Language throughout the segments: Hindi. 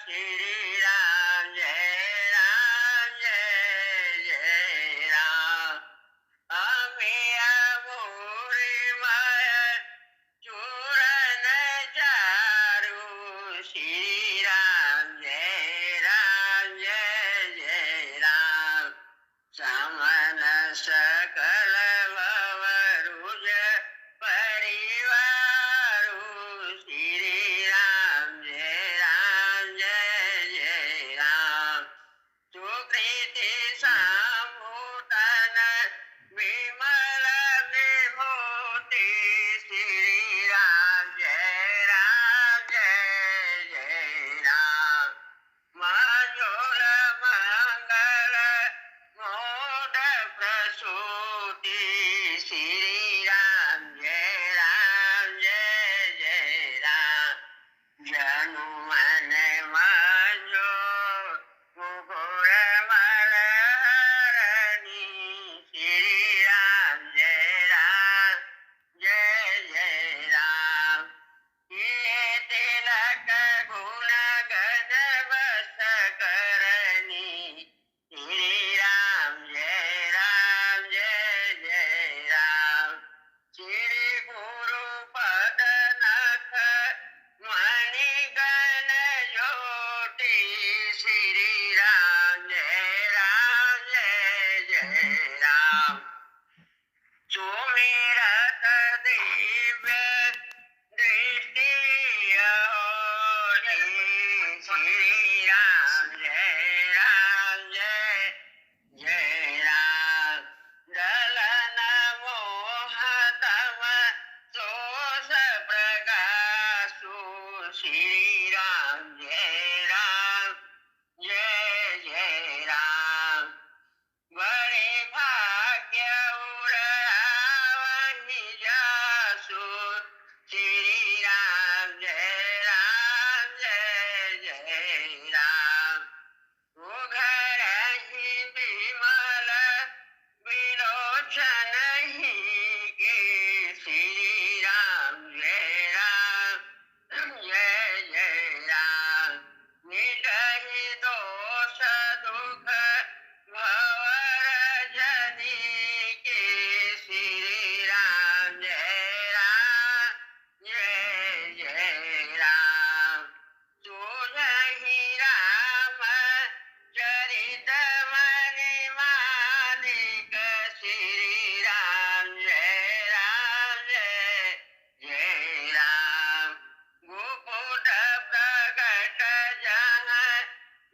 Shri Ram, Jai Ram, Jai Jai Ram. Amiya Muri Maya Churan Charu, Shri Ram, Jai Ram, Jai Jai Ram. Samana Sakala Varuja Parivaru, Shri Ram, Jai Ram, Jai Jai Ram. Sukriti Samutana Vimala Vibhuti, Shri Ram, Jai Ram, Jai Jai Ram. Manjula Mangala Moda Prasuti, Shri Ram, Jai Ram, Jai Jai Ram. Janumane Manjo Mukura Malarani, Shri Ram, Jai Ram, Jai Jai Ram. Tilaka Guna Ganavasa Karani, Shri Ram, Jai Ram, Jai Jai Ram. Shri Guru Padanatha Mani Gana Jyoti, Shri Ram, Jai Ram, Jai Jai Ram. Sumirata Divya Drishti Yoti, Shri Ram, Jai Ram, Jai Jai Ram. Dalana Mohatama Dosa Prakasu, Shri Ram, Jai Ram, Jai Jai Ram. Bade Bhagya Uravani Jasu, Shri Ram, Jai Ram, Jai Jai Ram. Ugharahi Bimala Vilochanahi Ke, Shri Ram, Jai Ram, Jai Jai Ram. Nitahi Dosha Dukha Bhavarajani Ke, Shri Ram, Jai Ram, Jai Jai Ram. Tujahi Rama Charita Mani Manika, Shri Ram, Jai Ram, Jai Jai Ram. Guputa Prakata Jahan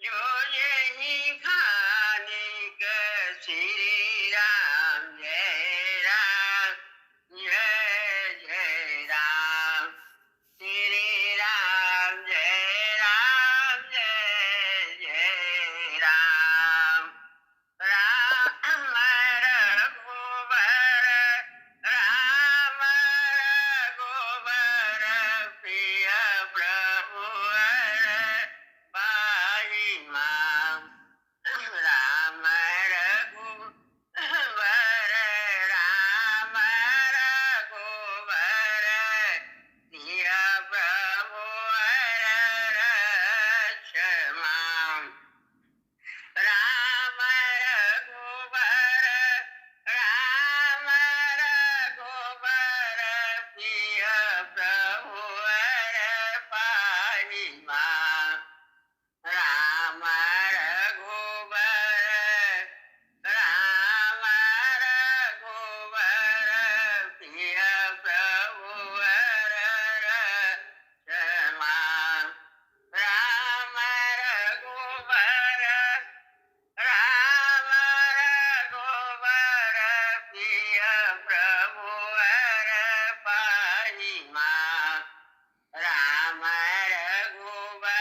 Jo Yehi Khanika, Shri Ram, Jai Ram, Jai Jai Ram. Shri Ram, Jai Ram, Jai Jai Ram. Rama Raghuvar, Rama Raghuvar, Priya Prabhuvar, Pahi Mam. Rama Raghuvar, Rama Raghuvar, Priya Prabhuvar, Rachamam. Rama Raghuvar, Rama Raghuvar, Priya Prabhuvar, Pahi Mam. Rama Raghuvar, Rama Raghuvar, Priya Prabhuvar, Rachamam. Rama Raghuvar, Rama Raghuvar, Priya Prabhuvar, Pahi Mam. Rama Raghuvar.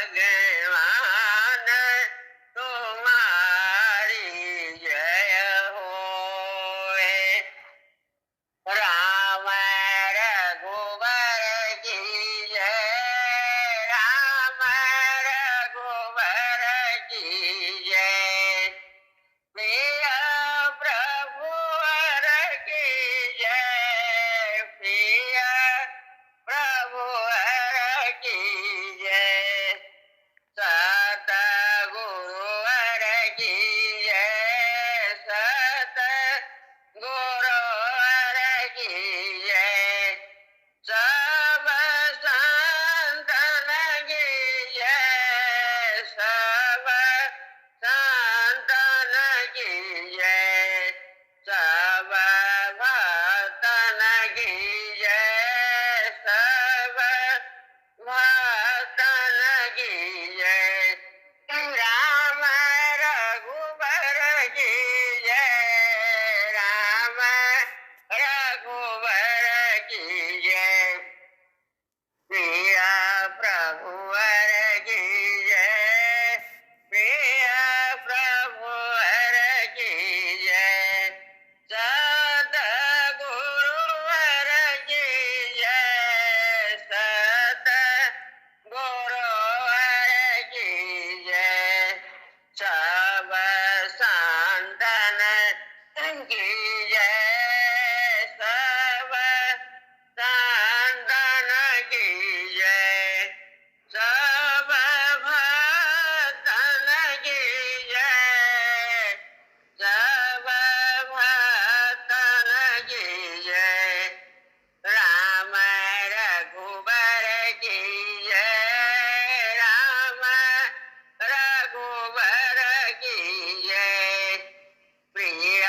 भगवान तुम्हारी जय होए। राम रघुवर की जय, राम रघुवर की जय। प्रिय प्रभुवर की जय, प्रिय प्रभुवर की जय। सतगुरुवर की जय, सतगुरुवर की जय। सब संतन की जय, सब संतन की जय। सब भक्तन की जय, सब भक्तन की जय। राम रघुबर की जय, राम रघुबर की जय। प्रिय प्रभुवर की जय, प्रिय प्रभुवर की जय। सतगुरुवर की जय, सतगुरुवर की जय। सब संतन की जय, सब संतन की जय। सब भक्तन की जय, सब भक्तन की जय। राम रघुबर की जय, राम रघुबर की जय। प्रिय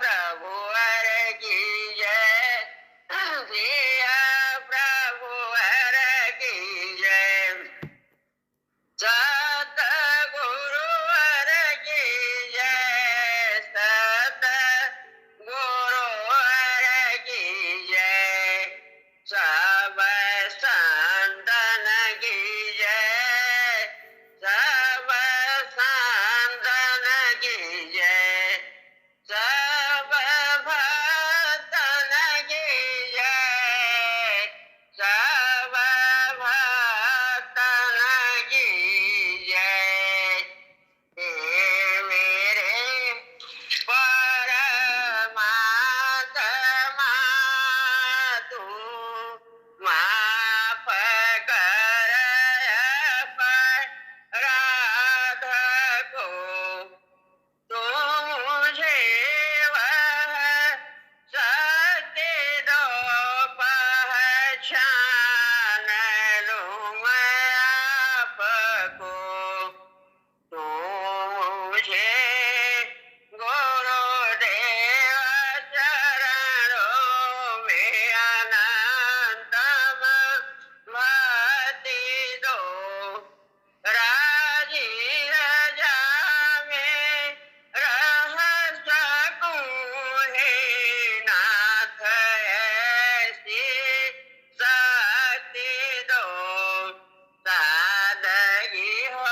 प्रभुवर की जय, प्रिय प्रभुवर की जय। सतगुरुवर की जय, सतगुरुवर की जय। सब संतन की जय, सब संतन की जय। सब भक्तन की जय, सब भक्तन की जय। हे मेरे परमात्मा, तू माफ कर अपराध को। तो मुझे वह सत्य दो, पहचान लूं मैं आपको। तो मुझे गुरुदेव चरणों में अनंतम भक्ति दो। राजीव जा में रह सकूं हे नाथ, ऐसी शक्ति दो। सादगी हो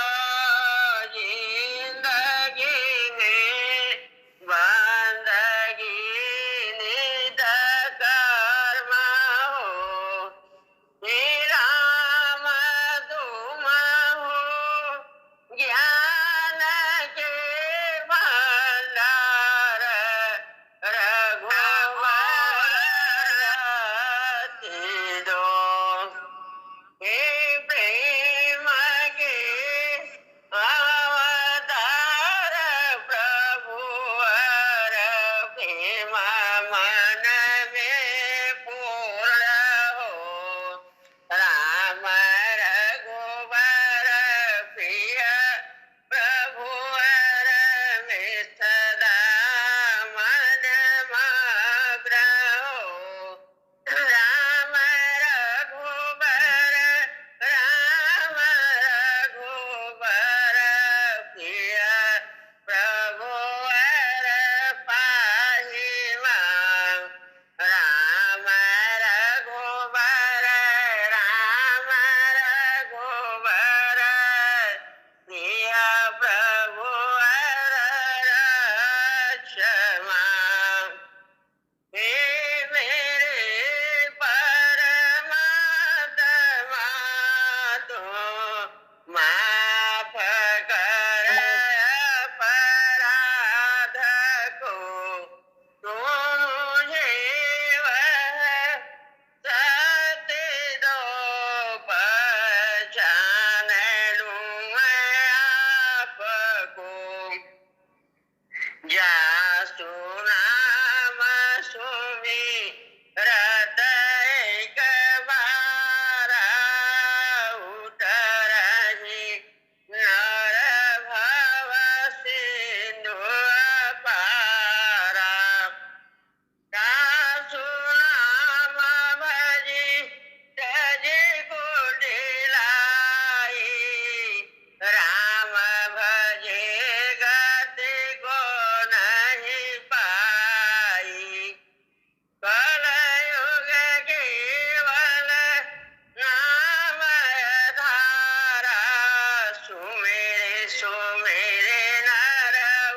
सो मेरे नर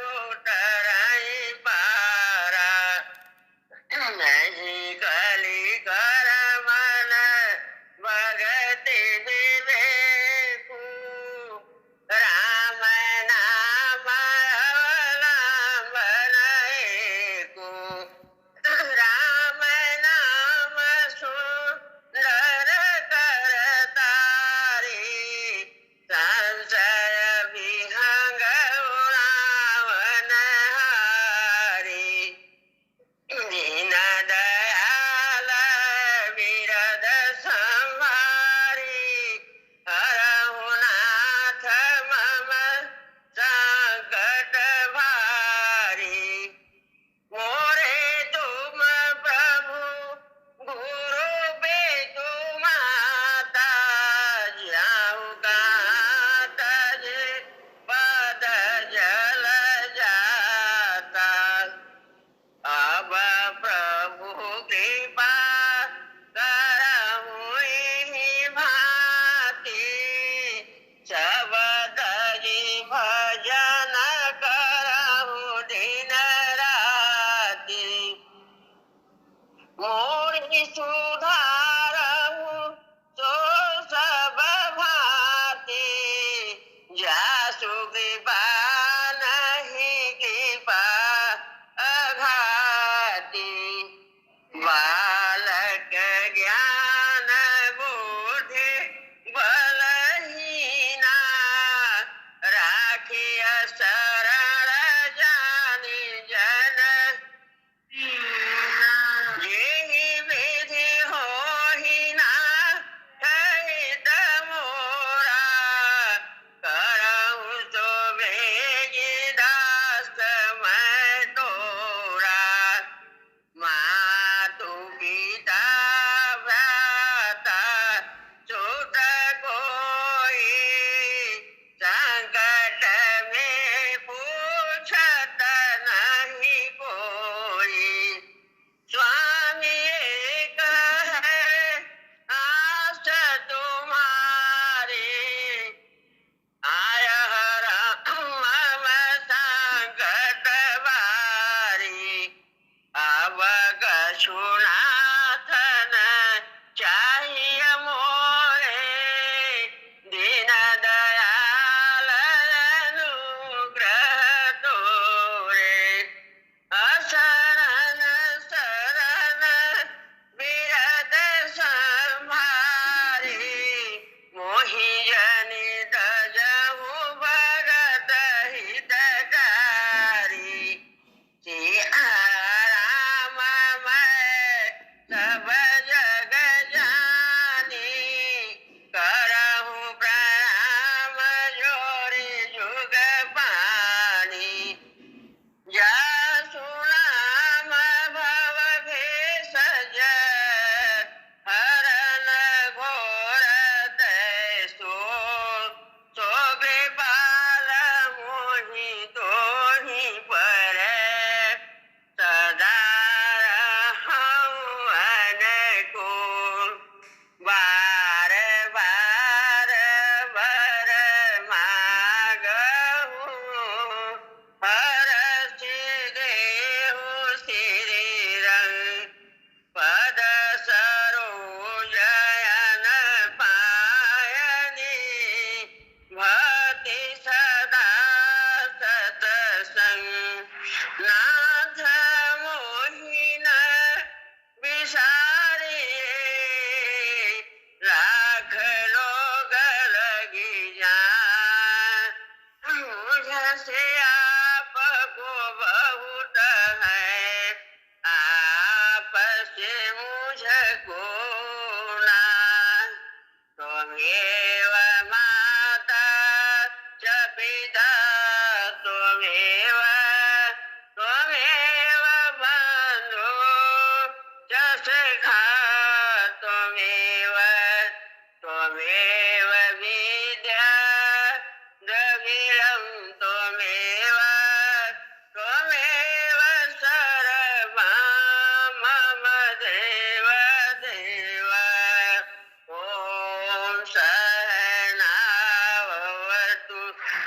उतरई पारा नहीं कली कर मन भगति विवेकु राम नाम अवलंबन को राम नाम सुंदर कर तारी संशय विहर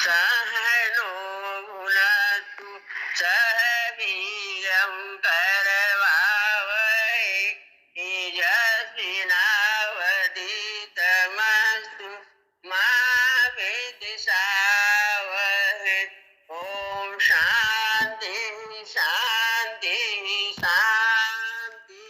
सहनो भुनस्तु सह वीर्यं करवावहै तेजस्विनावधीतमस्तु मा विद्विषावहै। ओम शांति शांति शांति।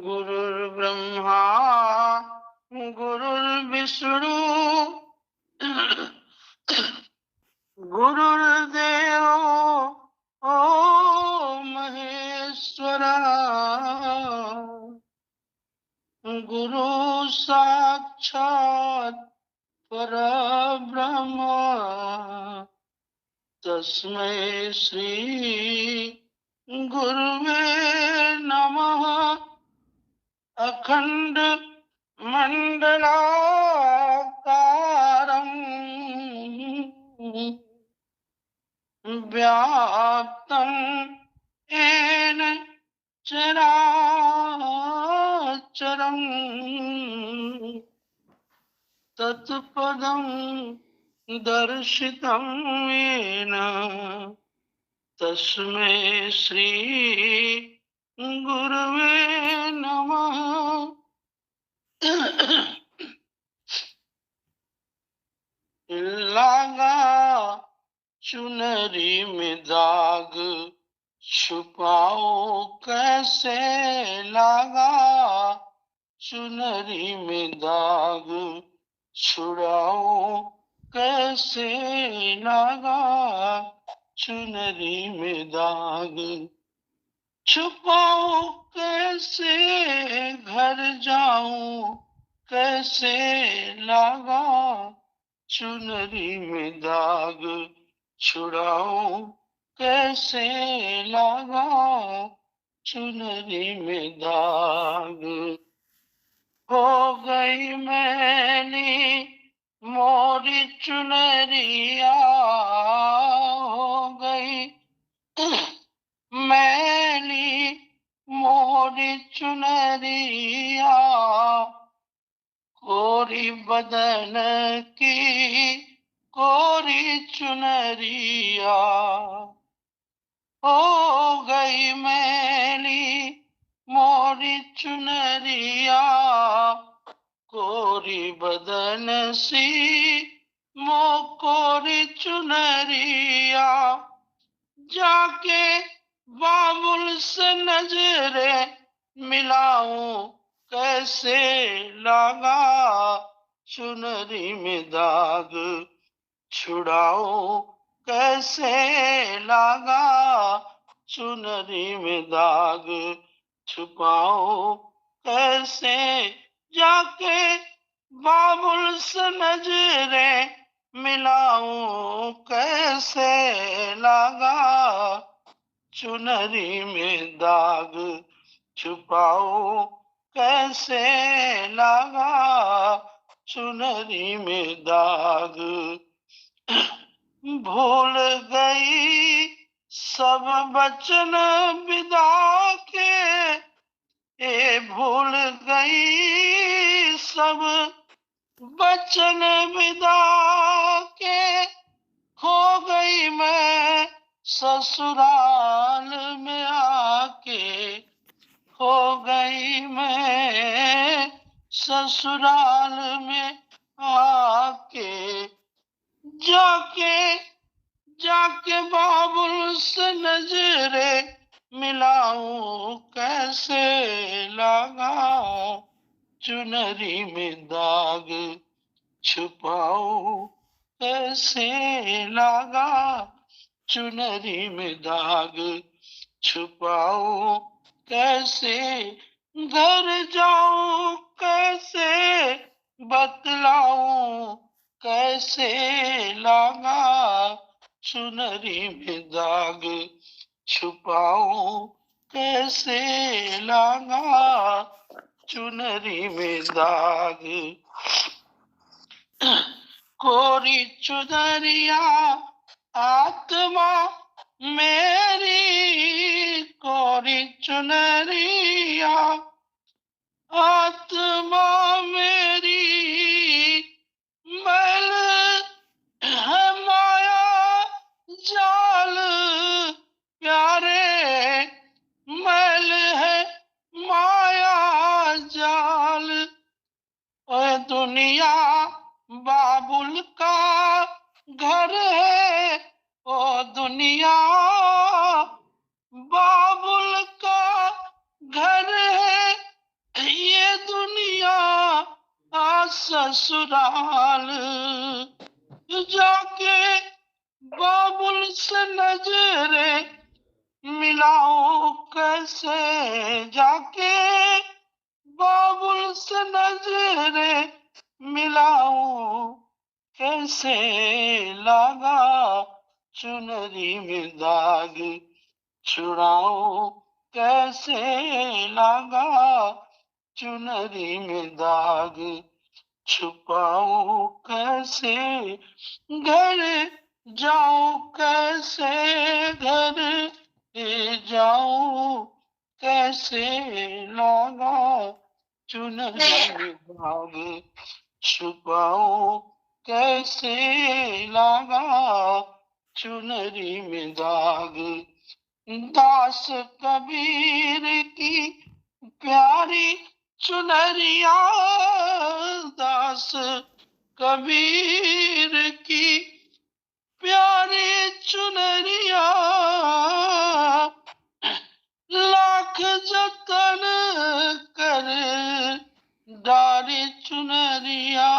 गुरुर्ब्रह्मा गुरुर्विष्णु गुरुर्देवो महेश्वरा गुरु साक्षात् परब्रह्म तस्मै श्री गुरुवे नमः। अखंड मंडलाकारं व्याप्तं येन चराचरं तत्पदं दर्शितं येन तस्मै श्री गुरुवे नमः। लागा चुनरी में दाग छुपाओ कैसे, लागा चुनरी में दाग छुड़ाओ कैसे, लागा चुनरी में दाग छुपाओ कैसे, घर जाऊं कैसे, लागा चुनरी में दाग छुड़ाओ कैसे, लागा चुनरी में दाग। हो गई मैली मोरी चुनरिया, हो गई मैली मोरी चुनरिया, कोरी बदन की कोरी चुनरिया, हो गई मैली मोरी चुनरिया, कोरी बदन सी मो कोरी चुनरिया, जाके बाबुल से नजरे मिलाऊं कैसे, लागा चुनरी में दाग छुड़ाओ कैसे, लागा चुनरी में दाग छुपाओ कैसे, जाके बाबुल से नजरे मिलाऊं कैसे, लागा चुनरी में दाग छुपाओ कैसे, लागा चुनरी में दाग। भूल गई सब बचन विदा के, ए भूल गई सब बचन विदा के, खो गई मैं ससुराल में आके, खो गई मैं ससुराल में आके, जाके जाके बाबुल से नजरे मिलाऊं कैसे, लागा चुनरी में दाग छुपाओ कैसे, लागा चुनरी में दाग छुपाओ कैसे, घर जाऊं कैसे बतलाऊं कैसे, लागा चुनरी में दाग छुपाऊं कैसे, लागा चुनरी में दाग। कोरी चुनरिया आत्मा मेरी, कोरी चुनरिया आत्मा मेरी मैल है माया जाल, प्यारे मैल है माया जाल। ओए दुनिया बाबुल का घर है, ओ दुनिया बाबुल का घर है, ये दुनिया ससुराल। जाके बाबुल से नजरे मिलाओ कैसे, जाके बाबुल से नजरे मिलाओ कैसे, लगा चुनरी में दाग छुड़ाओ कैसे, लगा चुनरी में दाग छुपाओ कैसे, घर जाओ कैसे, घर जाओ कैसे, लगा चुनरी में दाग छुपाओ कैसे, लगा चुनरी में दाग। दास कबीर की प्यारी चुनरिया, दास कबीर की प्यारी चुनरिया, लाख जतन कर डारी चुनरिया,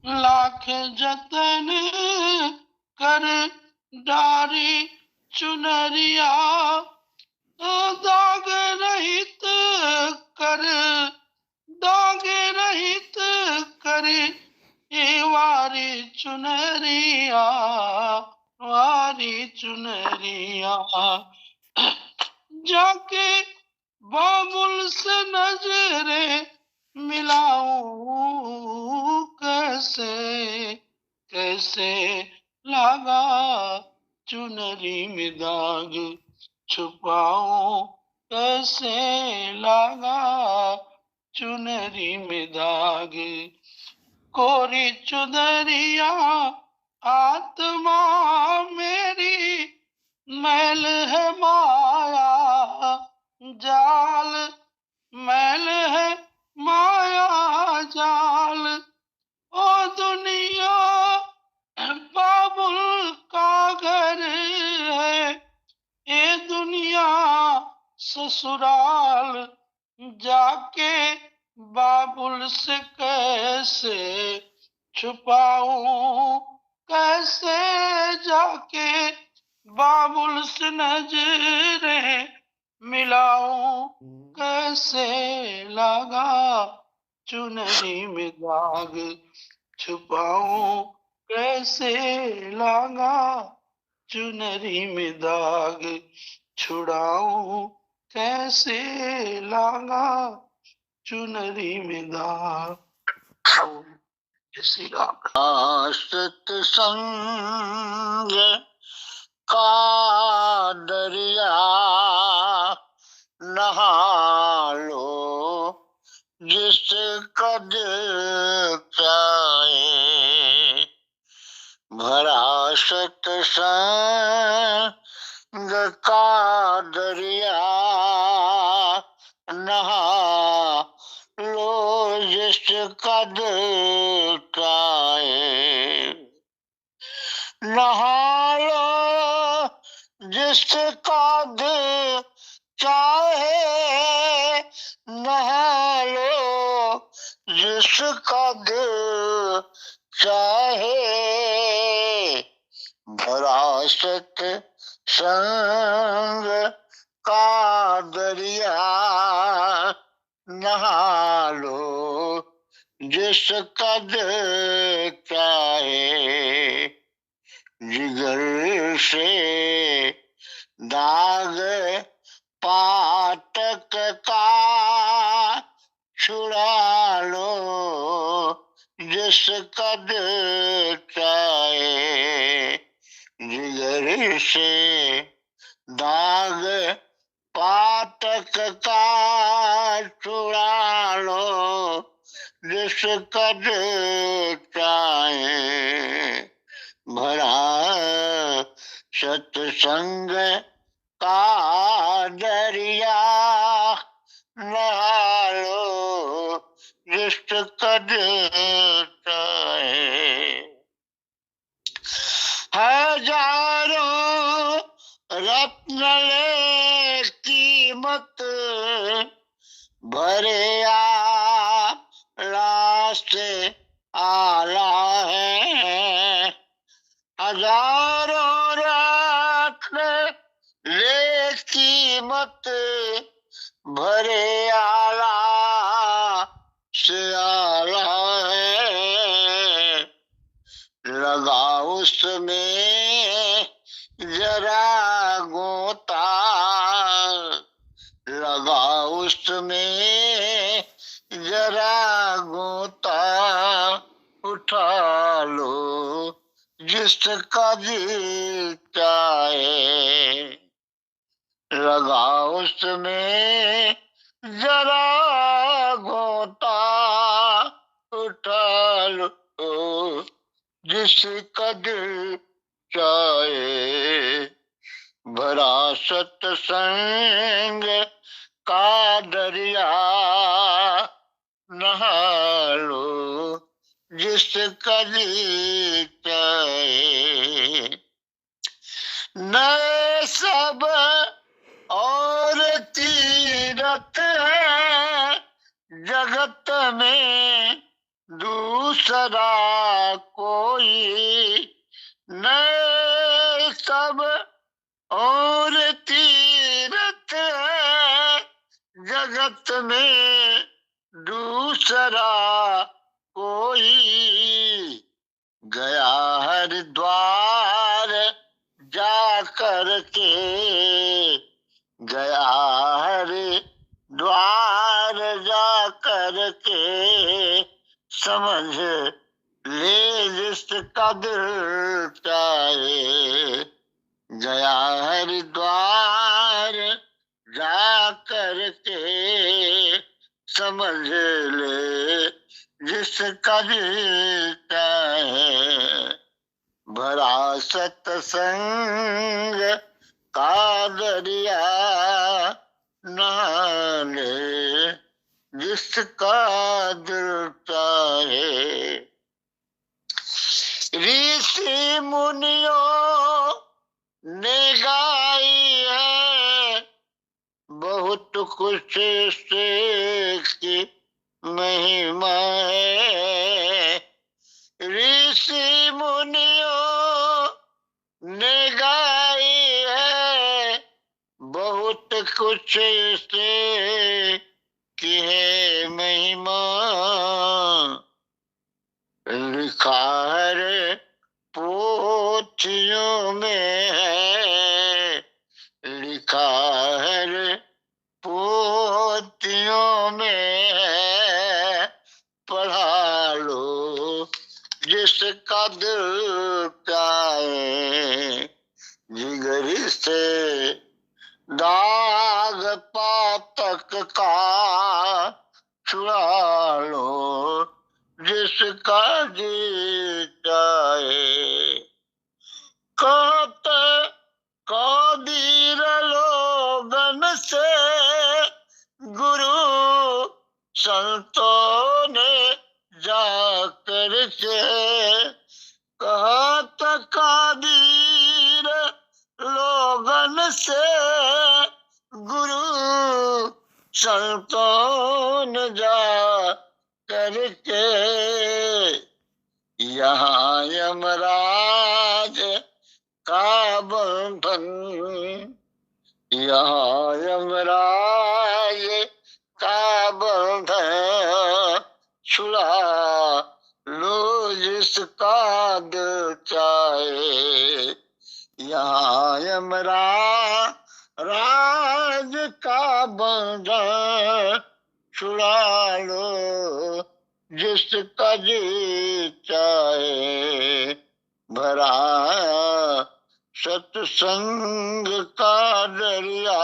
लाख जतन कर डारी चुनरिया, दाग रहित कर, दाग रहित कर ये वारी चुनरिया, वारी चुनरिया। जाके बाबुल से नजरे मिलाऊं कैसे, कैसे लगा चुनरी में दाग छुपाऊं कैसे, लगा चुनरी में दाग। कोरी चुनरिया आत्मा मेरी मैल है माया जाल, मैल है माया जाल। ओ दुनिया बाबुल का घर है, ये दुनिया ससुराल। जाके बाबुल से कैसे छुपाऊं कैसे, जाके बाबुल से नजरे मिलाऊं कैसे, लगा चुनरी में दाग छुपाऊं कैसे, लगा चुनरी में दाग छुड़ाऊं कैसे, लगा चुनरी में दाग। जय श्री राम। सत्संग का दरिया नहा लो जिस कदर चाहे, भरा सत्संग का दरिया नहा लो जिस कदर चाहे, नहा लो जिस कदर चाहे, नहा लो जिस कदर चाहे, भरा सत्संग का दरिया नहा लो जिस कदर चाहे, जिगर से दाग पातक का छुड़ा लो जिस कदर चाहे, जिगर से दाग पा फाटक का छुड़ा लो जिस कद चाहे, भरा सत्संग का दरिया नहा लो जिस कद चाहे। हजारों रत्न ले कीमत भरे आला से आला है, हजारों रत्न ले कीमत भरे आला से आला है, लगा उसमें जरा गोता, लगा उसमें जरा गोता, उठा लो जिसका जी चाहे, लगा उसमें जरा गोता, उठा लो जिसका दिल चाहे, भरा सत्संग का दरिया नहा लो जिसका जी चाहे। नए सब और तीरथ है जगत में, दूसरा कोई नए सब और तीरथ है जगत में, दूसरा कोई गया हरिद्वार जा कर के, गया हरिद्वार जा कर के, समझ ले जिसका दिल चाहे, गया हरिद्वार जा कर के, समझ ले जिसका दिल चाहे, भरा सत्संग का दरिया नहा ले जिसका दिल चाहे। ऋषि मुनियों ने गाई है बहुत कुछ से की महिमा है, ऋषि मुनियों ने गाई है बहुत कुछ से की है महिमा, लिखा है पोथियों में है, लिखा है पोथियों में है, पढ़ा लो जिसका दिल चाहे, जिगरी से दाग पातक का छुड़ा लो जिसका जी चाहे। कहते कबीर लोगन से गुरु संतों ने जाकर के, कहते कबीर लोगन से गुरु संतों ने जा करके, यहाँ यमराज का बंधन, यहाँ यमराज का बंधन छुड़ा लो जिसका दिल चाहे, यहाँ यमराज का बंधन छुड़ा लो जिसका जी चाहे, भरा सत्संग का दरिया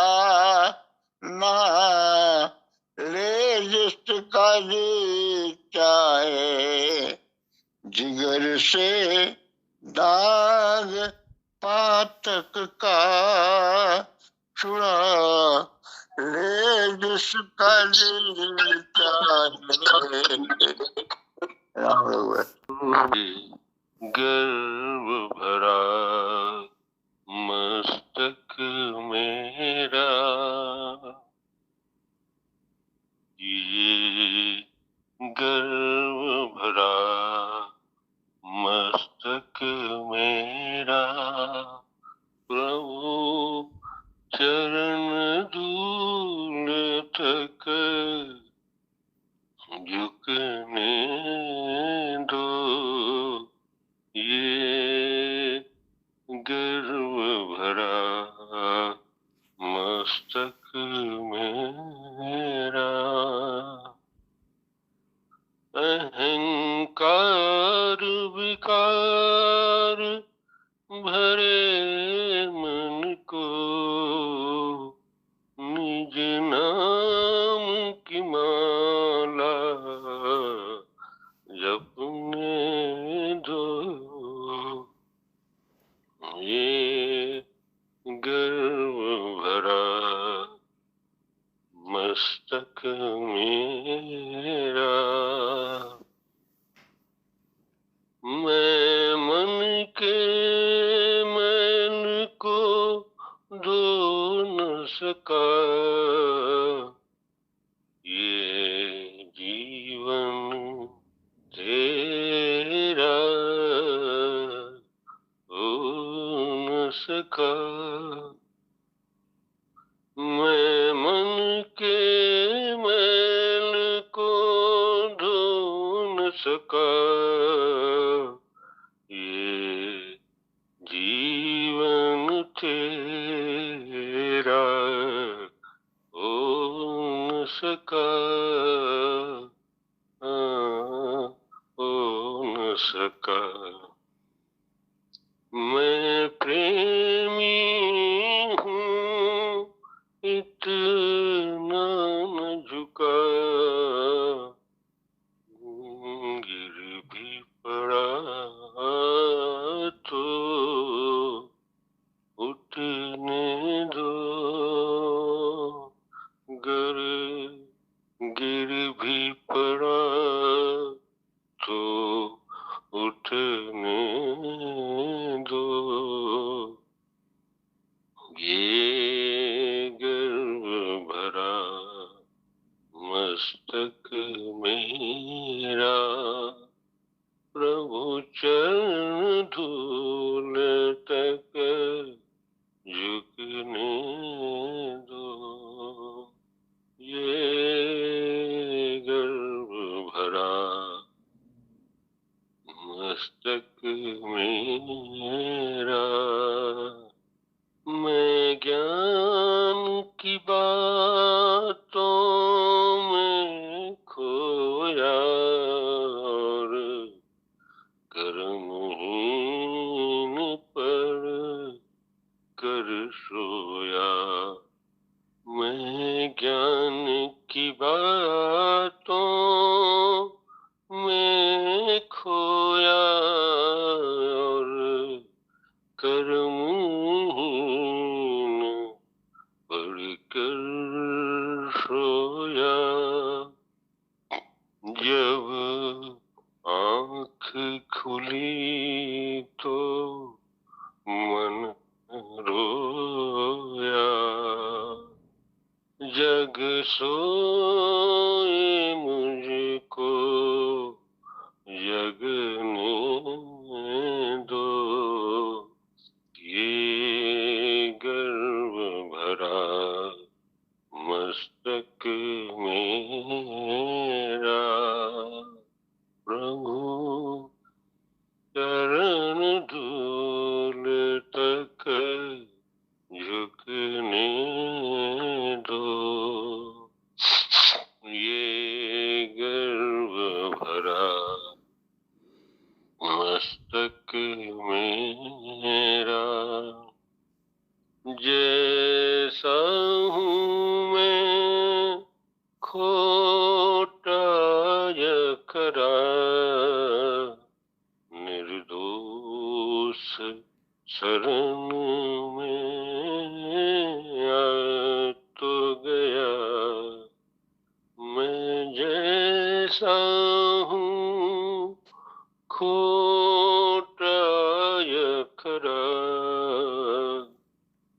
नहा ले जिसका जी चाहे, जिगर से दाग पातक का छुड़ा ले जिसका जी चाहे। राम भगवान। गर्व भरा मस्तक मेरा, ये गर्व भरा मस्तक मेरा, प्रभु चरण धूल तक झुकने दो, ये गर्व भरा मस्तक मेरा। अहंकार विकार भरे मन को निज नाम की माला जपने दो, ये गर्व भरा मस्तक मेरा। मैं मन के मैल को धो न सका, ये जीवन तेरा हो न सका। मैं मन के मैल को धो न सका, ये जीवन तेरा हो न सका, हो न सका। मैं प्रेमी हूँ इतना न झुका, गिर भी पड़ा तो उठने दो, गर गिर भी पड़ा तो उठने दो, ये गर्व भरा मस्तक मेरा, प्रभु चरण धूल तक झुकने दो, ये गर्व भरा मस्तक मेरा। मैं ज्ञान की बातों में खोया और कर्महीन पर कर सोया, मैं ज्ञान की बातों में खोया और कर्महीन पढ़कर सोया, जब आँख खुली तो मन रोया, जग सोए मुझको जगने दो, ये गर्व भरा मस्तक मेरा, प्रभु चरण धूल तक झुकने दो, ये गर्व शरण में आ तो गया, मैं जैसा हूँ खोटा या खरा,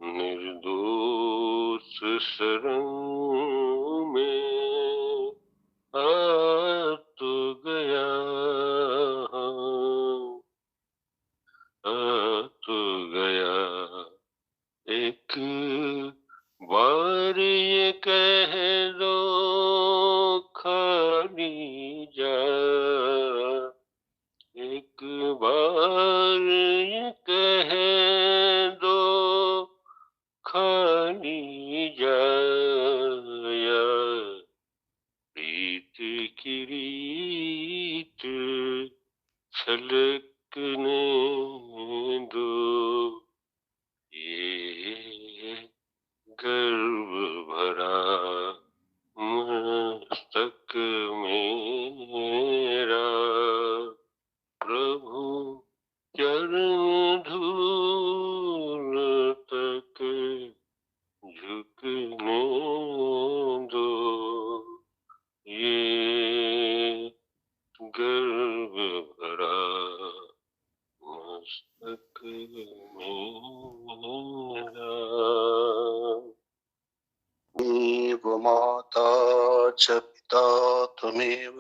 निर्दोष शरण में आ तो गया, आ तो गया। एक बार ये कह दो खाली जा, एक बार ये कह दो खाली जा, या प्रीत की रीत छलकने दो, ये गर्व भरा मस्तक मेरा, प्रभु चरण धूल तक झुकने दो, ये गर्व भरा मस्तक मेरा। त्वमेव माता च पिता त्वमेव,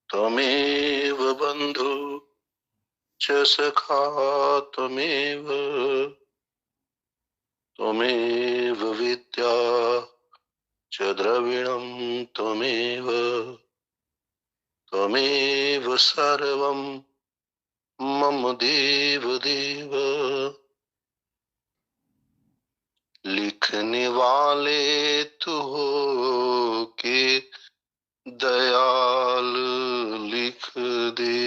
त्वमेव बन्धु च सखा त्वमेव, त्वमेव विद्या च द्रविणं त्वमेव, त्वमेव सर्वं मम देव देव। लिखने वाले तू हो के दयाल लिख दे,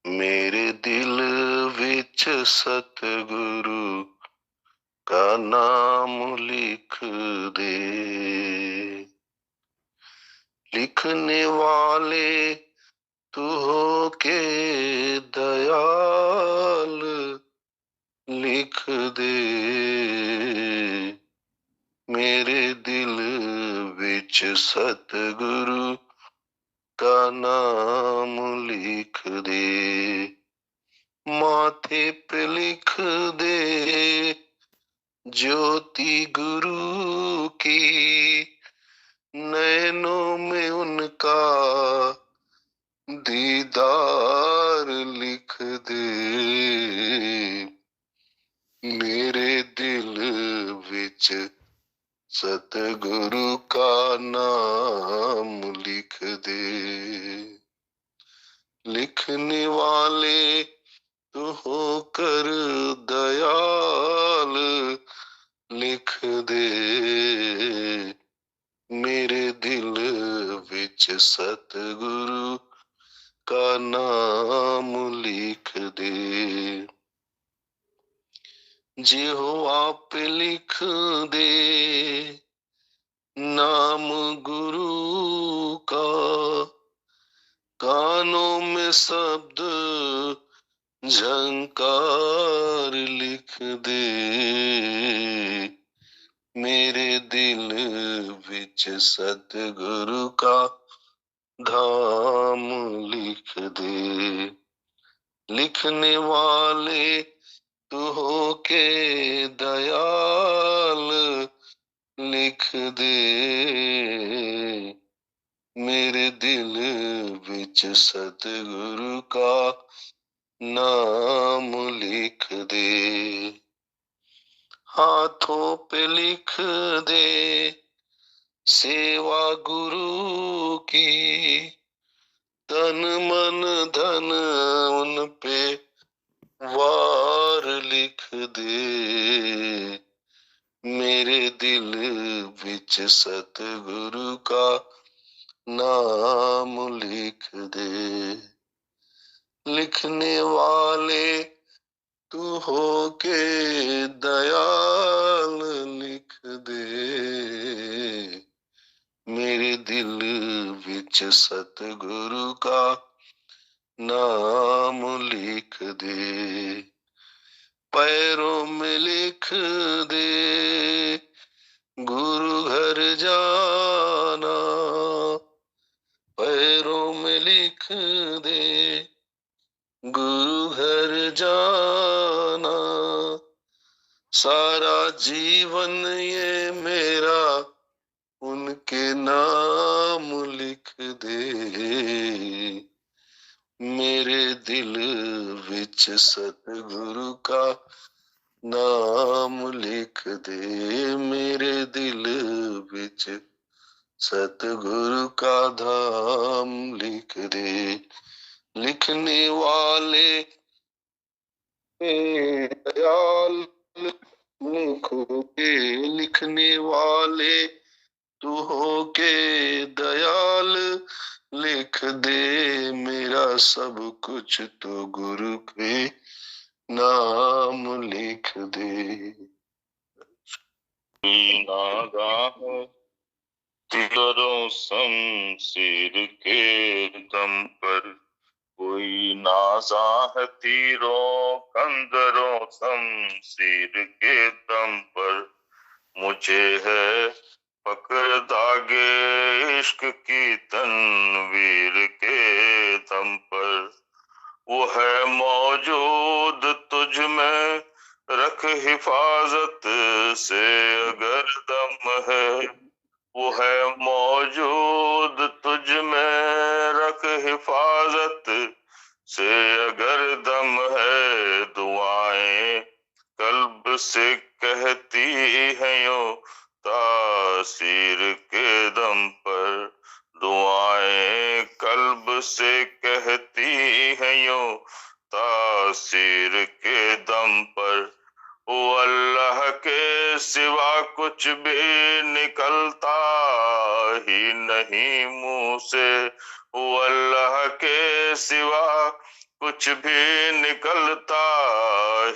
मेरे दिल विच सतगुरु का नाम लिख दे। लिखने वाले तू हो के दयाल लिख दे, मेरे दिल विच सतगुरु का नाम लिख दे। माथे पे लिख दे ज्योति गुरु की, नैनों में उनका दीदार लिख दे, मेरे दिल विच सतगुरु का नाम लिख दे। लिखने वाले तू होकर दयाल लिख दे, मेरे दिल विच सतगुरु का नाम लिख दे। यहोवा पे लिख दे नाम गुरु का, कानों में शब्द झंकार लिख दे, मेरे दिल विच सतगुरु का धाम लिख दे। लिखने वाले तू हो के दयाल लिख दे, मेरे दिल विच सतगुरु का नाम लिख दे। हाथों पे लिख दे सेवा गुरु की, तन मन धन उन पे वार लिख दे, मेरे दिल विच सतगुरु का नाम लिख दे। लिखने वाले तू हो के दयाल लिख दे, मेरे दिल विच सतगुरु का नाम लिख दे, पैरों में लिख दे, गुरु घर जाना, पैरों में लिख दे, गुरु घर जाना, सारा जीवन ये मेरा उनके नाम लिख दे, मेरे दिल विच सतगुरु का नाम लिख दे, मेरे दिल विच सतगुरु का धाम लिख दे, लिखने वाले दयाल मुखों के, लिखने वाले तू हो के दयाल, लिख दे मेरा सब कुछ तो गुरु के नाम लिख दे। नागाह तीरों शमशीर के दम पर, कोई नाजा है तीरों खंजरों शमशीर के दम पर, मुझे है पकड़ दागे इश्क की तनवीर के दम पर, वो है मौजूद तुझ में रख हिफाजत से अगर दम है, वो है मौजूद तुझ में रख हिफाजत से अगर दम है, दुआएं कल्ब से कहती हैं यूं तासीर के दम पर, दुआएं कल्ब से कहती हैं यूं तासीर के दम पर, वो अल्लाह के सिवा कुछ भी निकलता ही नहीं मुंह से, वो अल्लाह के सिवा कुछ भी निकलता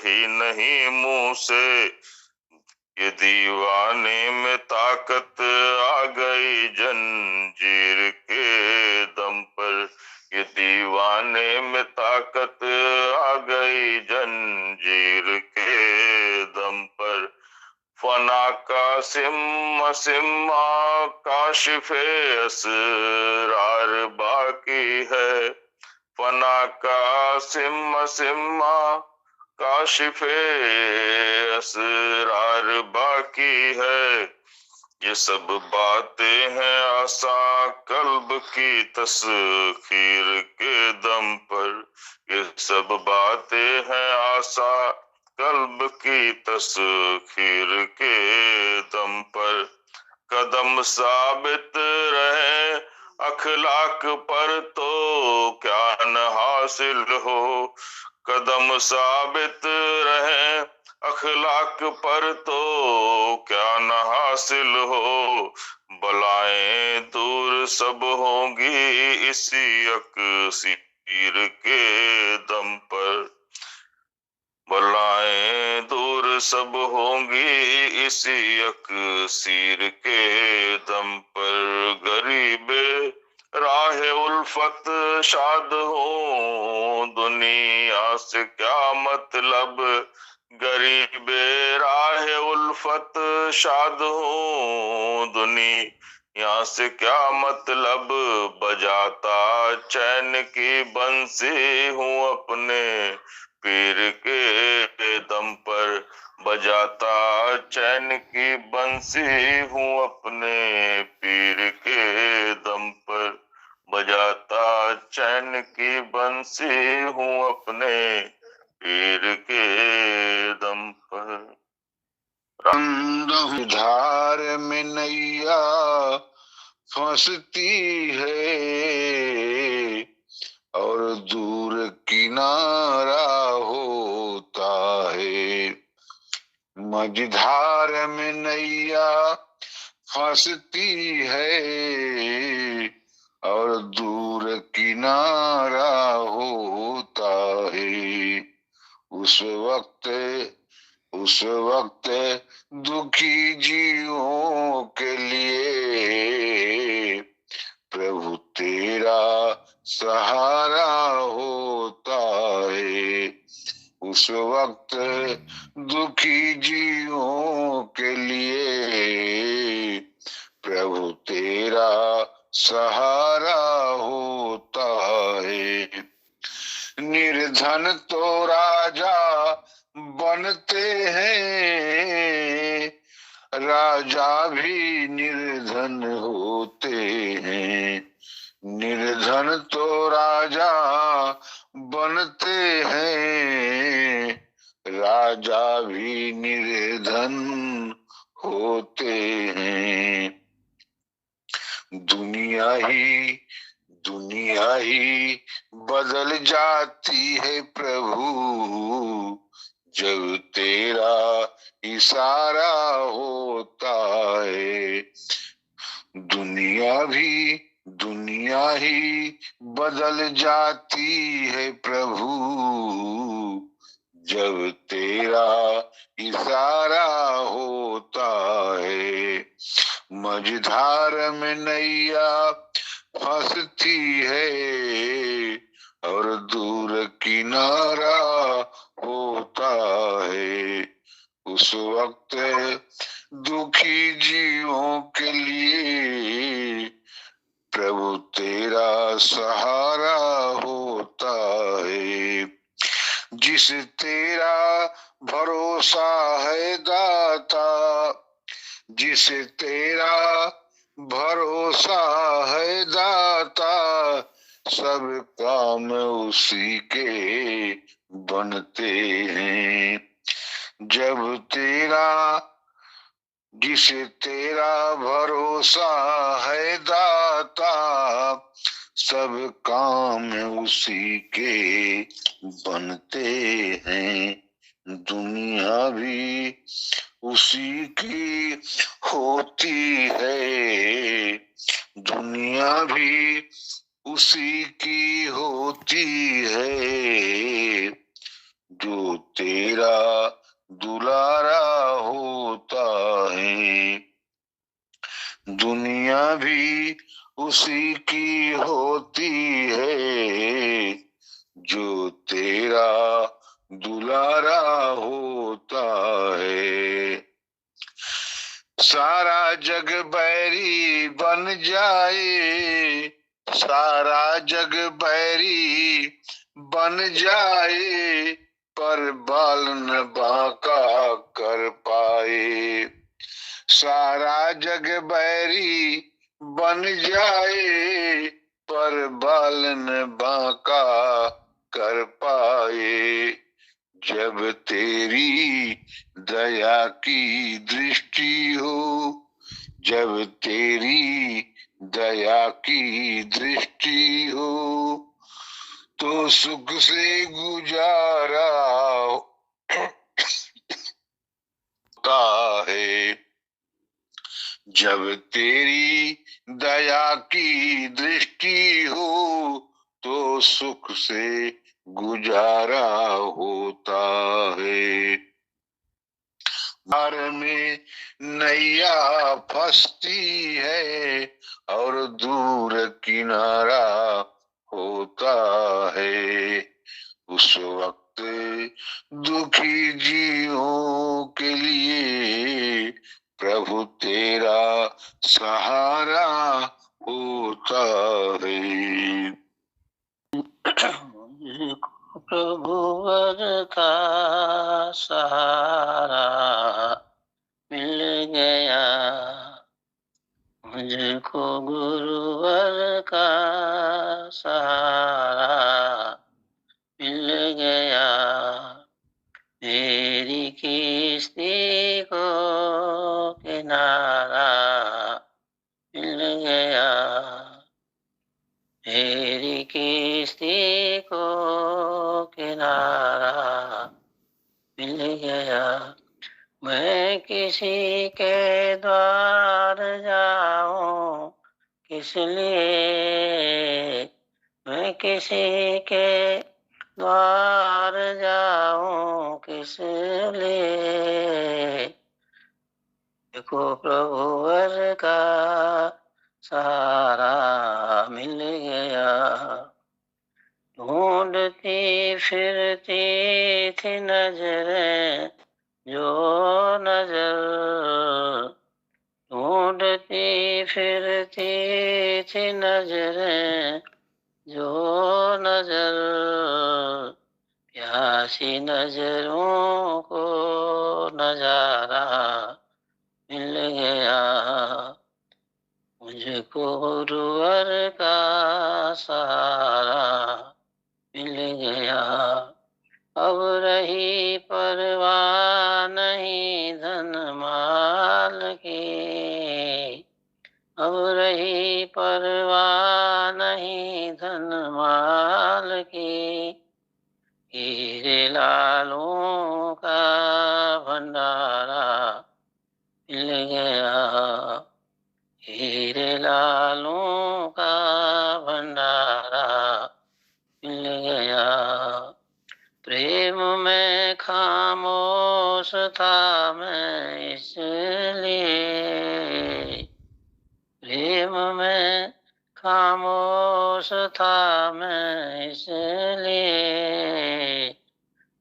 ही नहीं मुंह से, ये दीवाने में ताकत आ गई जंजीर के दम पर, ये दीवाने में ताकत आ गई जंजीर के दम पर, फना का सिम्मा सिम्मा काशिफे असरार बाकी है, फना का सिम्मा सिम्मा काशिफे असरार बाकी है, ये सब बातें हैं आसा कल्ब की तस्खीर के दम पर, ये सब बातें हैं आसा कल्ब की तस्खीर के दम पर, कदम साबित रहे अखलाक पर तो क्या न हासिल हो, कदम साबित रहे अखलाक पर तो क्या न हासिल हो, बलाएं दूर सब होंगी इसी अक्सीर के दम पर, बलाएं दूर सब होंगी इसी अक्सीर के दम पर, गरीबे राह उल्फत शाद हो दुनिया से क्या मतलब, गरीबे राह उल्फत शाद हो दुनिया से क्या मतलब, बजाता चैन की बंसी हूँ अपने पीर के दम पर, बजाता चैन की बंसी हूँ अपने पीर के दम पर, बजाता चैन की बंसी हूँ अपने पीर के दम पर। धार में नैया फंसती है और दूर किनारा होता है, मझधार में नैया फंसती है और दूर किनारा होता है, उस वक्त दुखी जीवों के लिए प्रभु तेरा सहारा हो सहारा होता है। निर्धन तो राजा बनते हैं, राजा भी निर्धन होते हैं। निर्धन तो राजा बनते हैं, राजा भी निर्धन होते हैं। दुनिया ही बदल जाती है प्रभु, जब तेरा इशारा होता है। दुनिया ही बदल जाती है प्रभु, जब तेरा इशारा होता है। मझधार में नैया फंसती है, और दूर किनारा होता है। उस वक्त दुखी जीवों के लिए प्रभु तेरा सहारा होता है। जिस तेरा भरोसा है दाता, जिस तेरा भरोसा है दाता, सब काम उसी के बनते हैं। जिस तेरा भरोसा है दाता, सब काम उसी के बनते हैं। दुनिया भी उसी की होती है, दुनिया भी उसी की होती है, जो तेरा दुलारा होता है। दुनिया भी उसी की होती है, जो तेरा दुलारा होता है। सारा जग बैरी बन जाए, सारा जग बैरी बन जाए, पर बाल न बांका कर पाए। सारा जग बैरी बन जाए, पर बाल न बांका कर पाए। जब तेरी दया की दृष्टि हो, जब तेरी दया की दृष्टि हो, तो सुख से गुजारा होता है। जब तेरी दया की दृष्टि हो, तो सुख से गुजारा होता है। मार में नैया फंसती है, और दूर किनारा होता है। उस वक्त दुखी जीवों के लिए प्रभु तेरा सहारा होता है। प्रभु वर का सहारा मिल गया, मुझको गुरुवर का सहारा मिल गया। मेरी किस्ती को किनारा मिल गया, मेरी किस्ती को किनारा मिल गया। मैं किसी के द्वार जाऊं किस लिए, मैं किसी के द्वार जाऊं किस लिए। देखो प्रभु वर का सहारा मिल गया। ढूंढती फिरती थी नजरें, जो नजर ढूंढती फिरती थी नजरें जो नजर प्यासी नजरों को नजारा मिल गया। मुझको गुरुवर का सहारा मिल गया। अब रही परवाह नहीं धन माल की, अब रही परवाह नहीं धन माल की। हीरे लालों का भंडारा मिल गया। हीरे लालों का भंडारा मिल गया। प्रेम में खामोश था मैं इसलिए, प्रेम में खामोश था मैं इसलिए।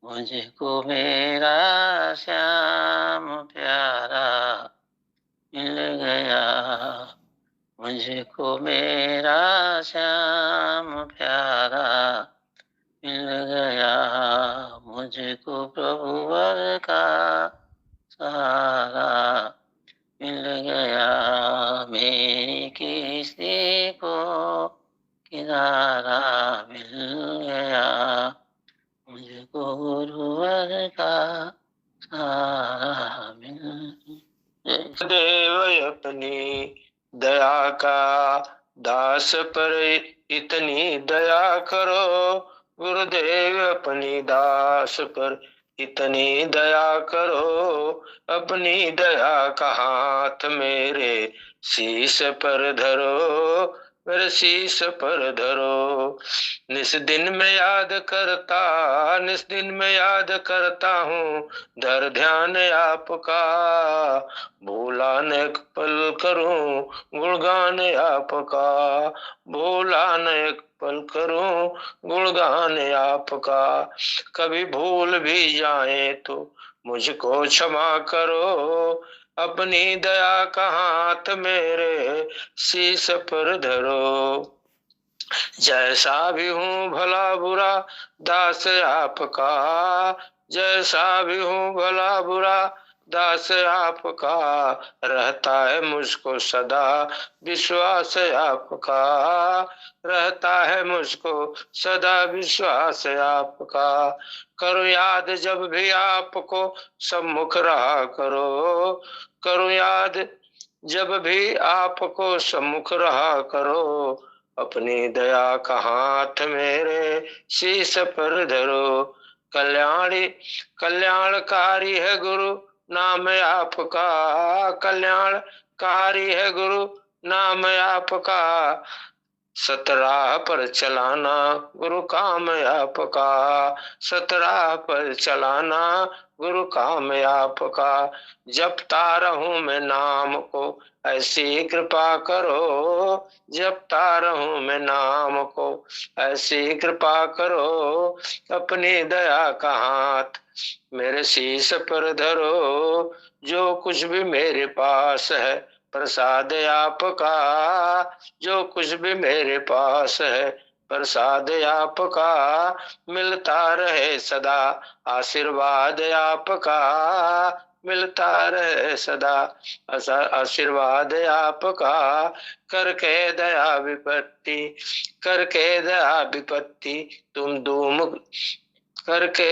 मुझको मेरा श्याम प्यारा मिल गया। मुझको मेरा श्याम प्यारा मिल गया। मुझको प्रभुवर का सहारा मिल गया। मेरी किसी को किनारा मिल गया। मुझको गुरुवर का सहारा मिल गया। देव अपनी दया का दास पर इतनी दया करो। गुरुदेव अपनी दास पर इतनी दया करो। अपनी दया का हाथ मेरे शीश पर धरो, मेरे शीश पर धरो। निस दिन में याद करता, निस दिन में याद करता हूँ धर ध्यान आपका। भूला न एक पल करूं गुणगान आपका, भूला न एक पल करूं गुणगान आपका। कभी भूल भी जाए तो मुझको क्षमा करो। अपनी दया का हाथ मेरे शीश पर धरो। जैसा भी हूँ भला बुरा दास आपका, जैसा भी हूँ भला बुरा दास आपका। रहता है मुझको सदा विश्वास आपका, रहता है मुझको सदा विश्वास आपका। करो याद जब भी आपको सम्मुख रहा करो, करो याद जब भी आपको सम्मुख रहा करो। अपनी दया का हाथ मेरे शीश पर धरो। कल्याणी कल्याणकारी है गुरु नाम आपका, कल्याणकारी है गुरु नाम आपका। सतराह पर चलाना गुरु काम आपका, सतराह पर चलाना गुरु काम आपका। जपता रहूं मैं नाम को ऐसी कृपा करो, जपता रहूं मैं नाम को ऐसी कृपा करो। अपनी दया का हाथ मेरे शीश पर धरो। जो कुछ भी मेरे पास है प्रसाद आपका, जो कुछ भी मेरे पास है प्रसाद आपका। मिलता रहे सदा आशीर्वाद आपका, मिलता रहे सदा आशीर्वाद आपका। करके दया विपत्ति, करके दया विपत्ति तुम दूम करके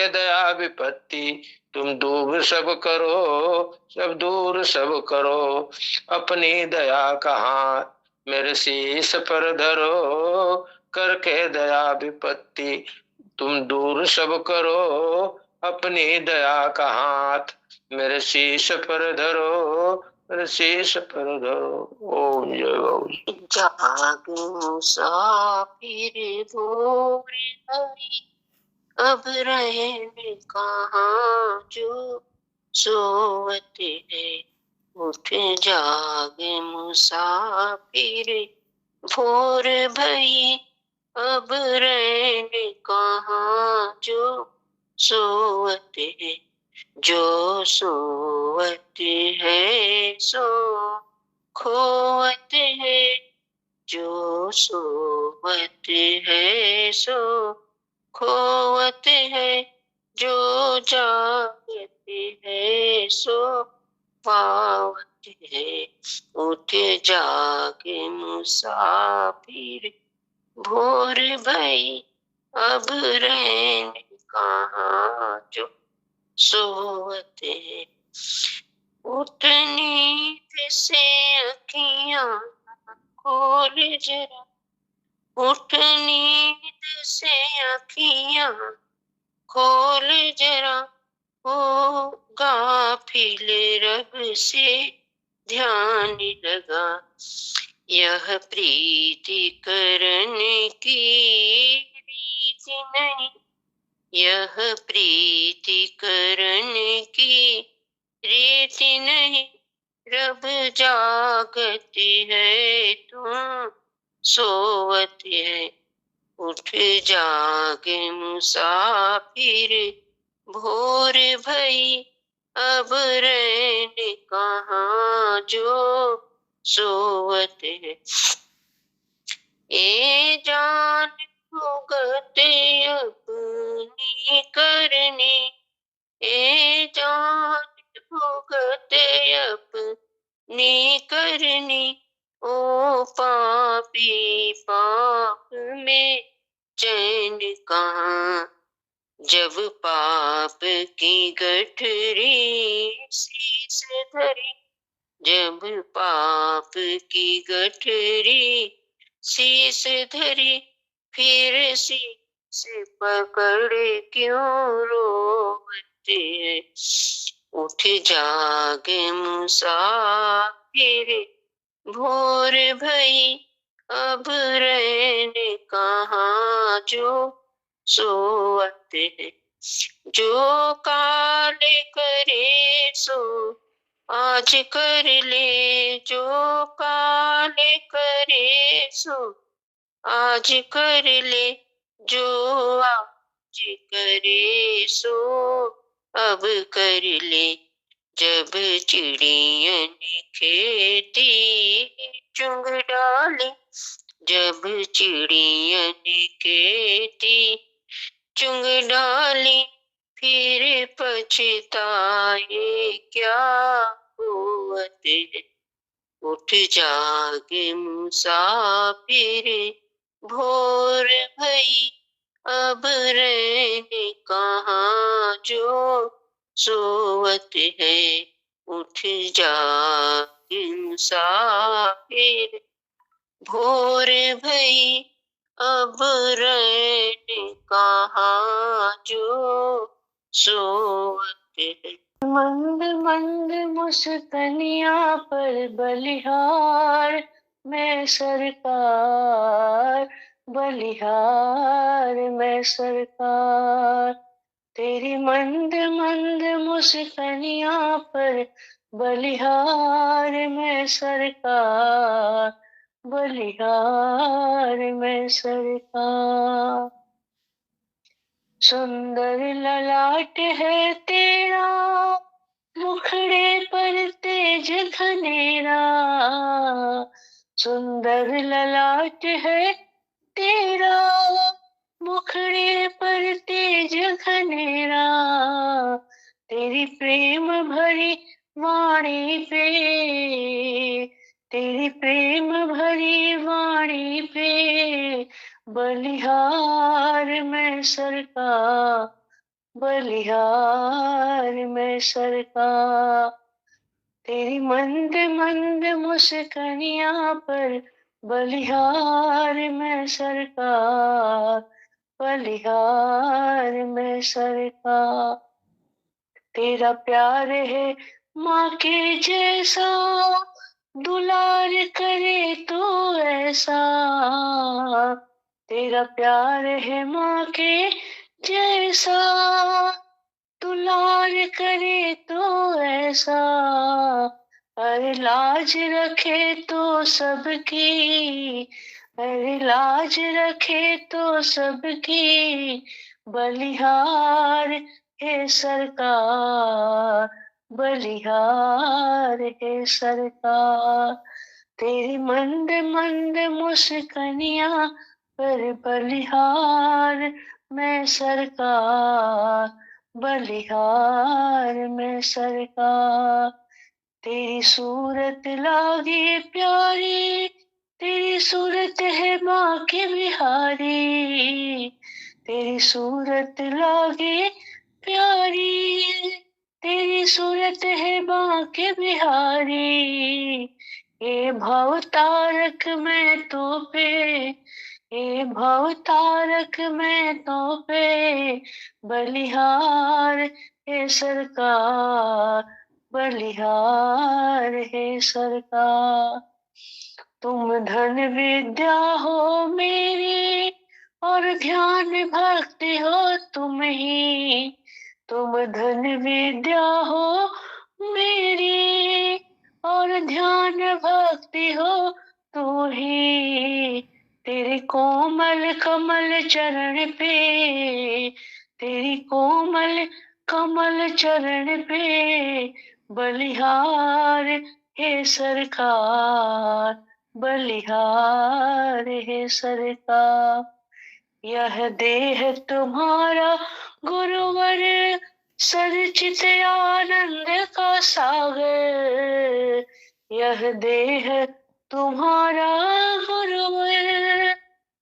दया विपत्ति तुम दूर सब करो, सब दूर सब करो। अपनी दया का हाथ मेरे शीश पर धरो। करके दया विपत्ति तुम दूर सब करो। अपनी दया का हाथ मेरे शीश पर धरो, मेरे शीश पर धरो। ओम जय बाबू। जाग मुसाफिर भोर हरी, अब रहे कहाँ जो सोवत है। उठ जाग मुसाफिर भोर भई, अब रहे कहाँ जो सोवत है। जो सोवत है सो खोवत सोवत है सो खोवत है, जो जागत है सो पावत है। उठ जाग मुसाफिर भोर भई, अब रैन कहाँ जो सोवत है। उठ नींद से अखियां खोल जरा, उठ नींद से अखियां खोल जरा, हो गाफिल रब से ध्यान लगा। यह प्रीति करने की रीत नहीं, यह प्रीति करने की रीत नहीं, रब जागत है तुम सोवत है। उठ जाग मुसाफिर भोर भई, अब रैन कहाँ जो सोवत है। ए जान भुगत अपनी करनी, ए जान भुगत अपनी करनी, ओ पापी पाप में चैन कहाँ। जब पाप की गठरी शीश धरी, जब पाप की गठरी शीश धरी, फिर शीश पकड़ क्यों रोवते है। उठ जाग मुसाफिर भोर भई, अब रैन कहाँ जो सोवत है। जो काल करे सो आज कर ले, जो काल करे सो आज कर ले, जो आज करे सो अब कर ले। जब चिड़ियन खेती चुंग डाली, जब चिड़ियन खेती चुंग डाली, फिर पछताए क्या होवत है। उठ जाग मुसाफिर भोर भई, अब रैन कहाँ जो सोवत है। उठ जाग मुसाफिर भोर भई, अब रैन कहाँ जो सोवत है। मंद मंद मुस्कनिया पर बलिहार मैं सरकार, बलिहार मैं सरकार। तेरी मंद मंद मुस्कनिया पर बलिहार मैं सरकार, बलिहार मैं सरकार। सुंदर ललाट है तेरा, मुखड़े पर तेज घनेरा। सुंदर ललाट है तेरा, मुखड़े पर तेज घनेरा। तेरी प्रेम भरी वाणी पे, तेरी प्रेम भरी वाणी पे बलिहार मैं सरकार, बलिहार मैं सरकार। तेरी मंद मंद मुस्कनिया पर बलिहार मैं सरकार, बलिहार मैं सरकार। तेरा प्यार है माँ के जैसा, दुलार करे तो ऐसा। तेरा प्यार है माँ के जैसा, दुलार करे तो ऐसा। अरे लाज रखे तो सबकी, अरे लाज रखे तो सबकी, बलिहार है सरकार, बलिहार है सरकार। तेरी मंद मंद मुस्कनिया पर बलिहार मैं सरकार, बलिहार मैं सरकार। तेरी सूरत लागे प्यारी, तेरी सूरत है माँ के बिहारी। तेरी सूरत लागे प्यारी, तेरी सूरत है माँ के बिहारी। ये भव तारक मैं तो पे, ये भव तारक मैं तो पे बलिहार है सरकार, बलिहार है सरकार। तुम धन विद्या हो मेरी और ध्यान भक्ति हो तुम ही। तुम धन विद्या हो मेरी और ध्यान भक्ति हो तू ही। तेरे कोमल कमल चरण पे, तेरी कोमल कमल चरण पे बलिहार है सरकार, बलिहार है सरकार। यह देह तुम्हारा गुरुवर सरचित आनंद का सागर। यह देह तुम्हारा गुरुवर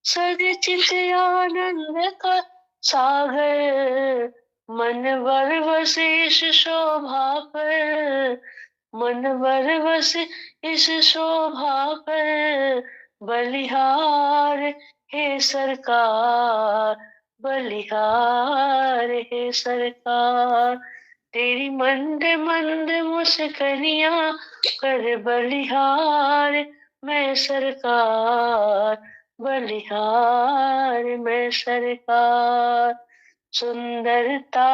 सरचित आनंद का सागर। मन वर वशिष शोभा पर, मन वर वस इस शोभा पर बलिहार है सरकार, बलिहार है सरकार। तेरी मंद मंद मुस्कनिया कर बलिहार मैं सरकार, बलिहार मैं सरकार। सुंदरता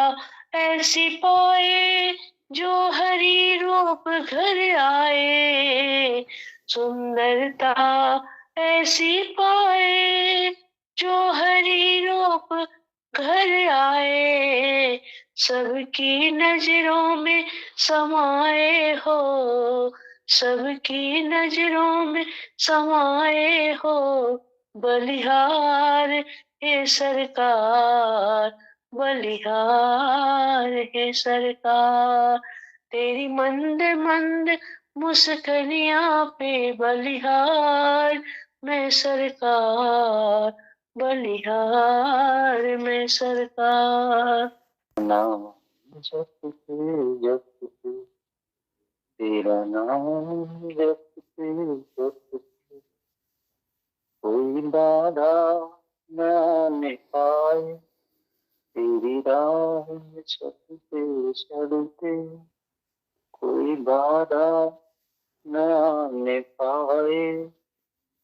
ऐसी पाए जो हरि रूप घर आए। सुंदरता ऐसी पाए जो हरि रूप घर आए। सबकी नजरों में समाए हो, सबकी नजरों में समाए हो बलिहार है सरकार, बलिहार है सरकार। तेरी मंद मंद मुस्कनिया पे बलिहार मैं सरकार, बलिहार मैं सरकार। नाम जपते जपते, तेरा नाम जपते जपते, कोई बाधा न आने पाए। तेरी राह में चलते चलते, कोई बाधा न आने पाए।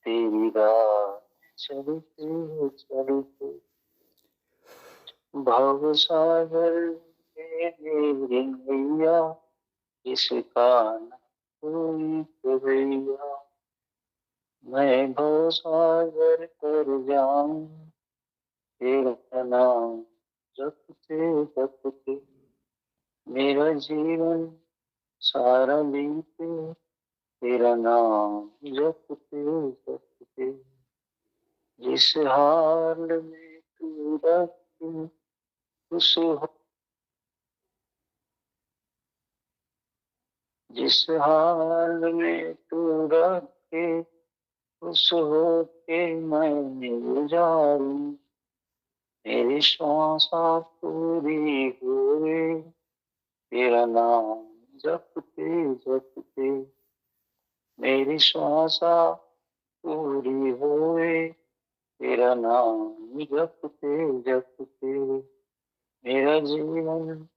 तेरी राह में चलते चलते, भव सागर मेरे नैया, इसका न कोई कन्हैया। मैं भव सागर कर जाऊं, तेरा नाम जपते जपते, मेरा जीवन सारा बीते। तेरा नाम जपते जपते, जिस हाल में तू रखे उस, जिस हाल में तू रखे उस होके मैं गुजारूं। मेरी श्वासा पूरी हुए, तेरा नाम जपते जपते, मेरी श्वासा पूरी हुए। तेरा नाम जपते जपते, मेरा जीवन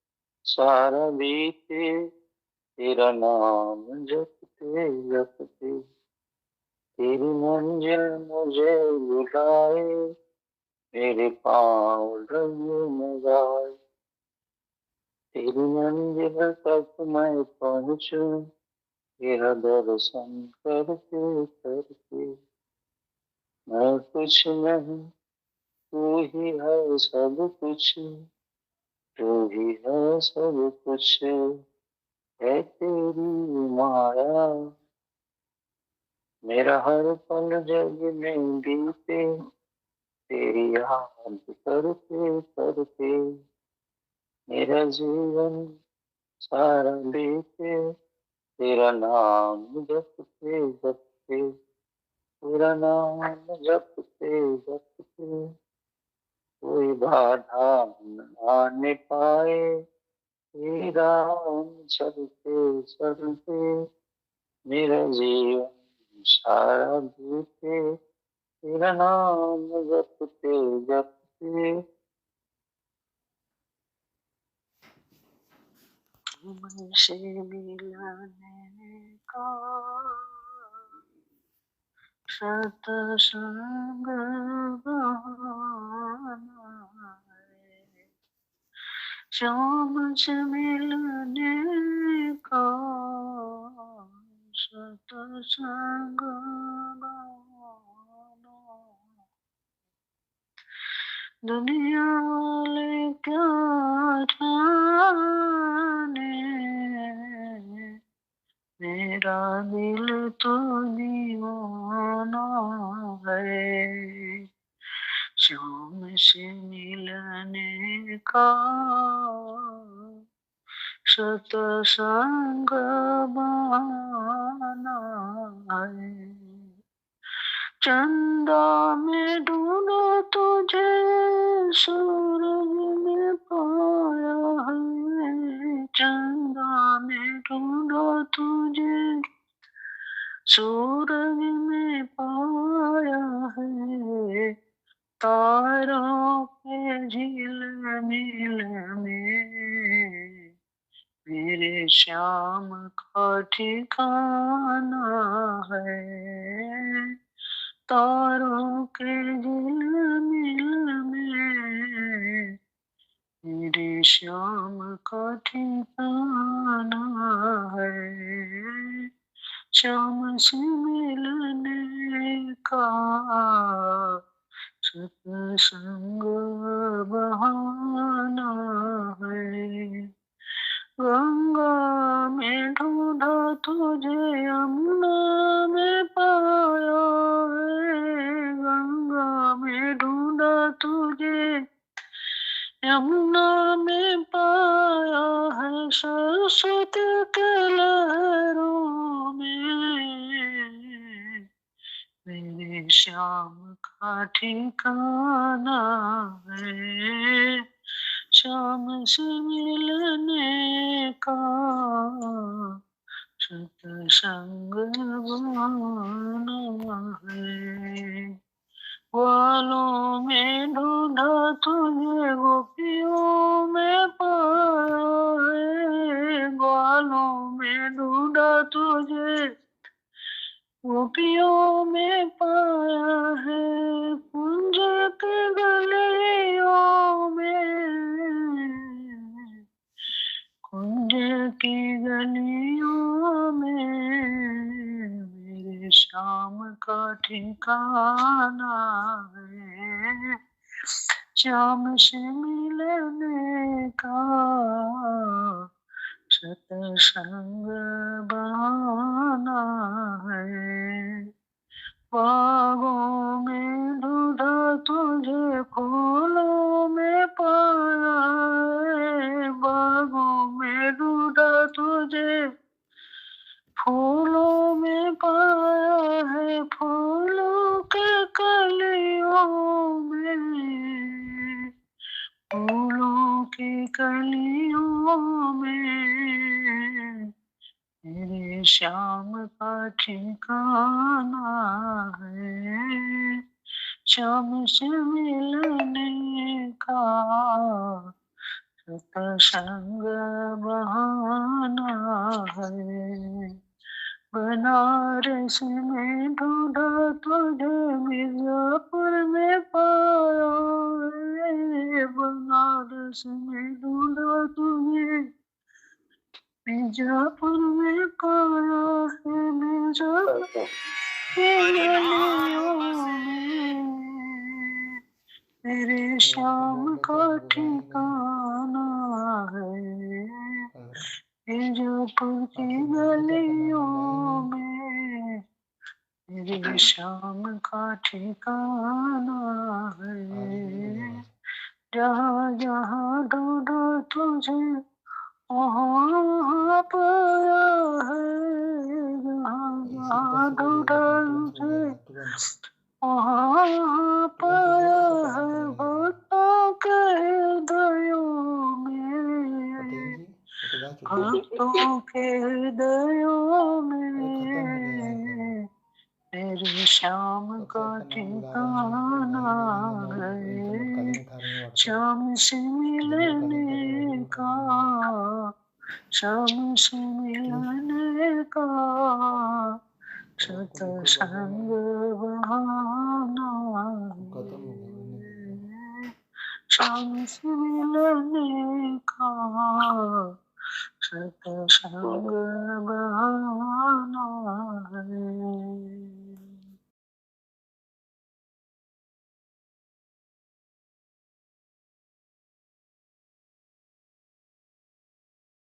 सारा बीते। तेरा नाम जपते जपते, तेरी मंजिल मुझे बुलाए। मेरे पाँव डगमगाए, तेरी मंजिल तक मैं पहुँचूं। तेरा दर्शन करके करके, मैं कुछ नहीं, तू ही है सब कुछ। तू ही है सब कुछ, है तेरी माया। मेरा हर पल जग में बीते तेरी याद करते करते, मेरा जीवन सारा बीते तेरा नाम जपते जपते, तेरा नाम जपते जपते। कोई बाधा न आने पाए, तेरा चलते चलते, मेरा जीवन सारा बीते तेरा नाम जपते जपते। तुमसे मिलने का सत्संग बहाना है, शाम से मिलने का सत्संग बहाना। दुनिया वाले क्या जाने, मेरा दिल तो दीवाना है, शाम से मिलने का सत्संग बहाना है। चंदा में ढूंढो तुझे, सूरज में पाया है, चंदा में ढूंढो तुझे, सूरज में पाया है, तारों के झिलमिल में मेरे श्याम का ठिकाना है, तारों के झिलमिल में मेरे श्याम का ठिकाना है, श्याम से मिलने का सत्संग बहाना है। गंगा में ढूंढा तुझे, यमुना में पाया है, गंगा में ढूंढा तुझे, यमुना में पाया है, सरस्वती के लहरों में मेरे श्याम का ठिकाना है, श्याम से मिलने का सत्संग बहाना है। ग्वालों में ढूंढा तुझे, गोपियों में पाया है, ग्वालों में ढूंढा तुझे, गोपियों में पाया है, कुंज के गलियों में, कुंज की गलियों में मेरे श्याम का ठिकाना है, श्याम से मिलने का सत्संग बहाना है। बागों में ढूंढा तुझे, फूलों में पाया है, बागों में ढूंढा तुझे, फूलों में पाया है, फूलों के कलियों में, फूलों की कलियों में मेरे श्याम का ठिकाना है, श्याम से मिलने का सत्संग बहाना है। बनारस में ढूंढा तुझे, मिर्जापुर में पाया है, बनारस में ढूंढा तुझे, मिर्जापुर में पाया है, मिर्जापुर के गलियों में मेरे श्याम का ठिकाना है, मिर्जापुर की गलियों में मेरे श्याम का ठिकाना है, जहाँ जहाँ ढूंढा तुझे वहाँ पाया है, जहाँ जहाँ ढूंढा तुझे वहाँ पाया है, भक्तों के हृदयों में, भक्तों के हृदयों में मेरे श्याम का ठिकाना है, श्याम से मिलने का, श्याम से मिलने का सतसंग बहाना है, श्याम से मिलने का सतसंग बहाना